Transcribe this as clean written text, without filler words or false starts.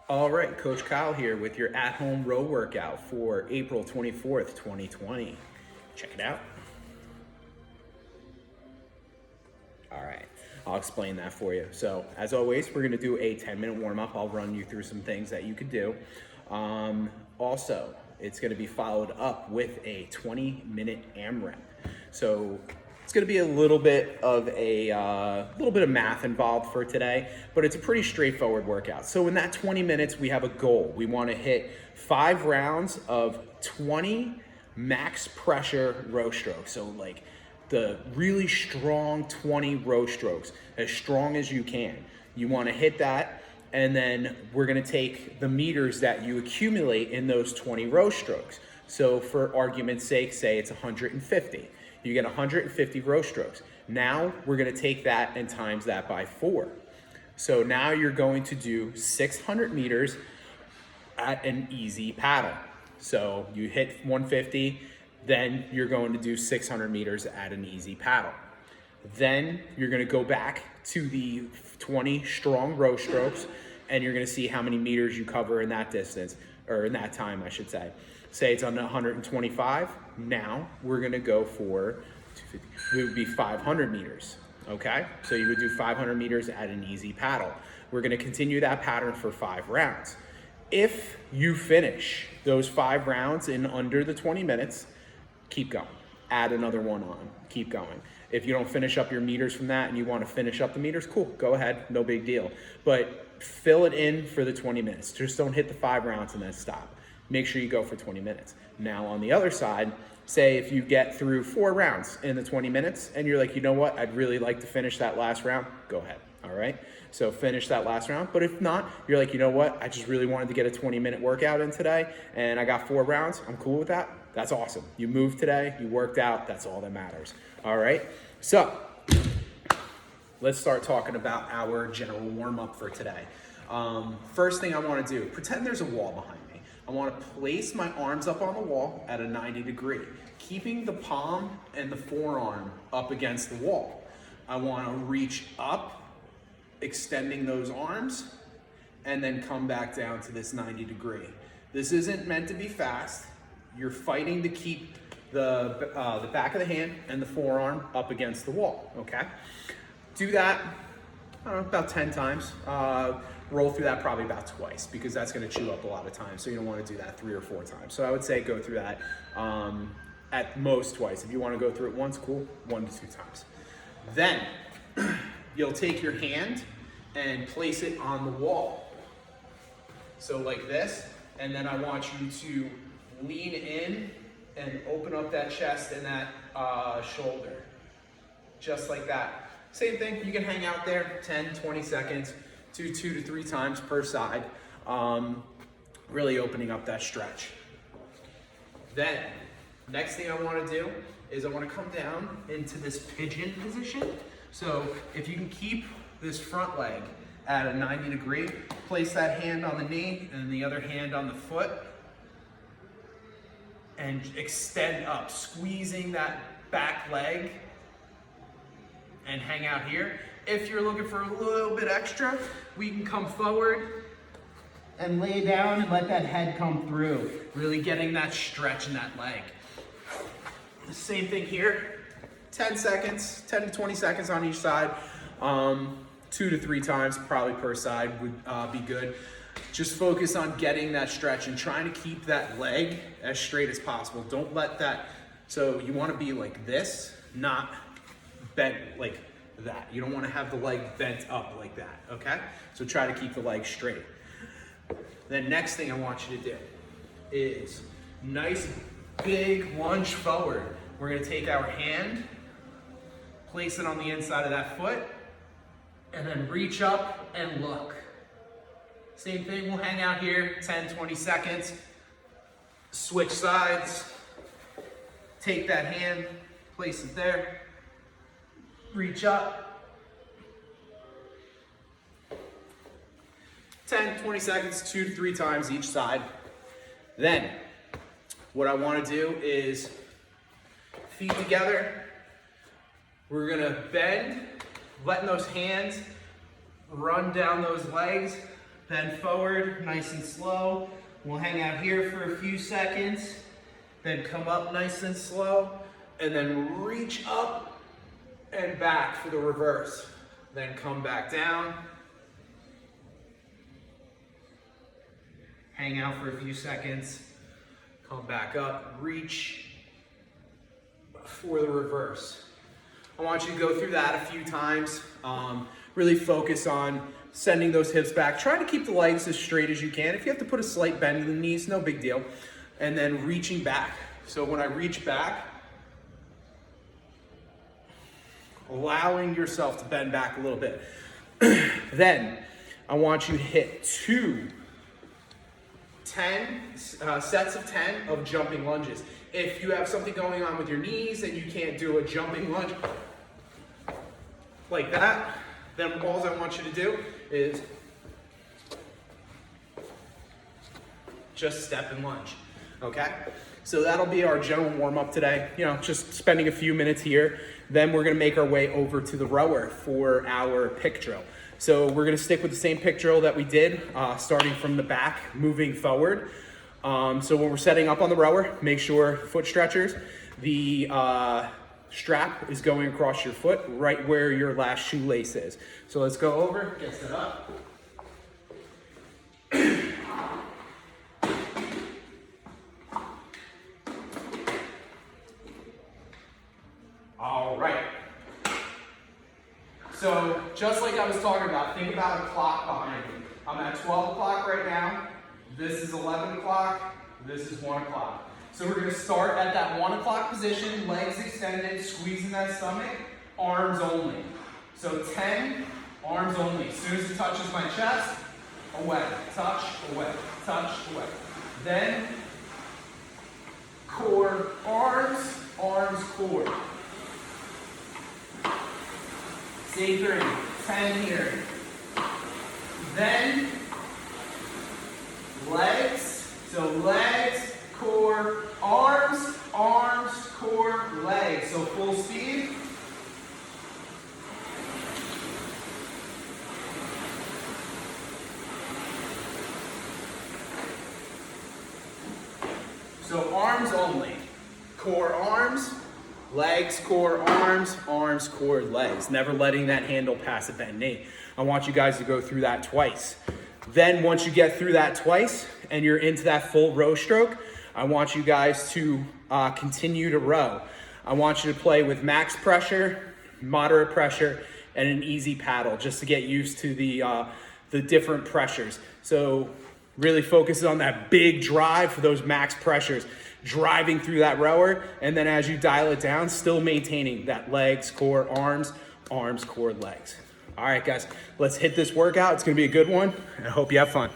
All right, Coach Kyle here with your At Home Row workout for April 24th, 2020. Check it out. All right, I'll explain that for you. So, as always, we're gonna do a 10-minute warm-up. I'll run you through some things that you could do. Also, it's gonna be followed up with a 20-minute AMRAP. So, it's going to be a little bit of math involved for today, but it's a pretty straightforward workout. So in that 20 minutes, we have a goal. We want to hit 5 rounds of 20 max pressure row strokes. So like the really strong 20 row strokes, as strong as you can. You want to hit that, and then we're going to take the meters that you accumulate in those 20 row strokes. So for argument's sake, say it's 150. You get 150 row strokes. Now we're gonna take that and times that by 4. So now you're going to do 600 meters at an easy paddle. So you hit 150, then you're going to do 600 meters at an easy paddle. Then you're gonna go back to the 20 strong row strokes, and you're gonna see how many meters you cover in that distance, or in that time, I should say. Say it's on 125. Now we're gonna go for 250. It would be 500 meters, okay? So you would do 500 meters at an easy paddle. We're gonna continue that pattern for 5 rounds. If you finish those 5 rounds in under the 20 minutes, keep going. Add another one on, keep going. If you don't finish up your meters from that and you wanna finish up the meters, cool, go ahead, no big deal. But fill it in for the 20 minutes. Just don't hit the 5 rounds and then stop. Make sure you go for 20 minutes. Now on the other side, say if you get through 4 rounds in the 20 minutes and you're like, you know what, I'd really like to finish that last round, go ahead, all right? So finish that last round, but if not, you're like, you know what, I just really wanted to get a 20-minute workout in today and I got 4 rounds, I'm cool with that, that's awesome. You moved today, you worked out, that's all that matters, all right? So, let's start talking about our general warm-up for today. First thing I wanna do, pretend there's a wall behind me. I wanna place my arms up on the wall at a 90 degree, keeping the palm and the forearm up against the wall. I wanna reach up, extending those arms, and then come back down to this 90 degree. This isn't meant to be fast. You're fighting to keep the back of the hand and the forearm up against the wall, okay? Do that, I don't know, about 10 times. Roll through that probably about twice because that's gonna chew up a lot of time. So you don't wanna do that 3 or 4 times. So I would say go through that at most twice. If you wanna go through it once, cool, 1 to 2 times. Then you'll take your hand and place it on the wall. So like this, and then I want you to lean in and open up that chest and that shoulder, just like that. Same thing, you can hang out there 10, 20 seconds, do 2 to 3 times per side, really opening up that stretch. Then, next thing I wanna do is I wanna come down into this pigeon position. So if you can keep this front leg at a 90 degree, place that hand on the knee and the other hand on the foot, and extend up, squeezing that back leg, and hang out here. If you're looking for a little bit extra, we can come forward and lay down and let that head come through, really getting that stretch in that leg. The same thing here, 10 seconds, 10 to 20 seconds on each side. 2 to 3 times probably per side would be good. Just focus on getting that stretch and trying to keep that leg as straight as possible. Don't let that, so you wanna be like this, not bent like that. You don't wanna have the leg bent up like that, okay? So try to keep the leg straight. Then next thing I want you to do is nice big lunge forward. We're gonna take our hand, place it on the inside of that foot, and then reach up and look. Same thing, we'll hang out here 10, 20 seconds, switch sides, take that hand, place it there, reach up, 10, 20 seconds, 2 to 3 times each side. Then, what I wanna do is feet together. We're gonna bend, letting those hands run down those legs, bend forward, nice and slow. We'll hang out here for a few seconds, then come up nice and slow, and then reach up and back for the reverse. Then come back down. Hang out for a few seconds, come back up, reach for the reverse. I want you to go through that a few times. Really focus on sending those hips back. Try to keep the legs as straight as you can. If you have to put a slight bend in the knees, no big deal. And then reaching back. So when I reach back, allowing yourself to bend back a little bit. Then I want you to hit 10 sets of 10 of jumping lunges. If you have something going on with your knees and you can't do a jumping lunge like that, then all I want you to do is just step and lunge, okay? So that'll be our general warm-up today. You know, just spending a few minutes here. Then we're gonna make our way over to the rower for our pick drill. So we're gonna stick with the same pick drill that we did, starting from the back, moving forward. So when we're setting up on the rower, make sure foot stretchers, the strap is going across your foot right where your last shoelace is. So let's go over, get set up. All right. So just like I was talking about, think about a clock behind you. I'm at 12 o'clock right now. This is 11 o'clock. This is 1 o'clock. So we're going to start at that 1 o'clock position, legs extended, squeezing that stomach, arms only. So 10, arms only. As soon as it touches my chest, away, touch, away, touch, away. Then core, arms, arms, core. Stay 3, 10 here. Then legs, so legs, core, arms, arms, core, legs. So full speed. So arms only. Core, arms, legs, core, arms, arms, core, legs. Never letting that handle pass a bent knee. I want you guys to go through that twice. Then once you get through that twice and you're into that full row stroke, I want you guys to continue to row. I want you to play with max pressure, moderate pressure, and an easy paddle just to get used to the different pressures. So really focus on that big drive for those max pressures, driving through that rower, and then as you dial it down, still maintaining that legs, core, arms, arms, core, legs. All right, guys, let's hit this workout. It's gonna be a good one, and I hope you have fun.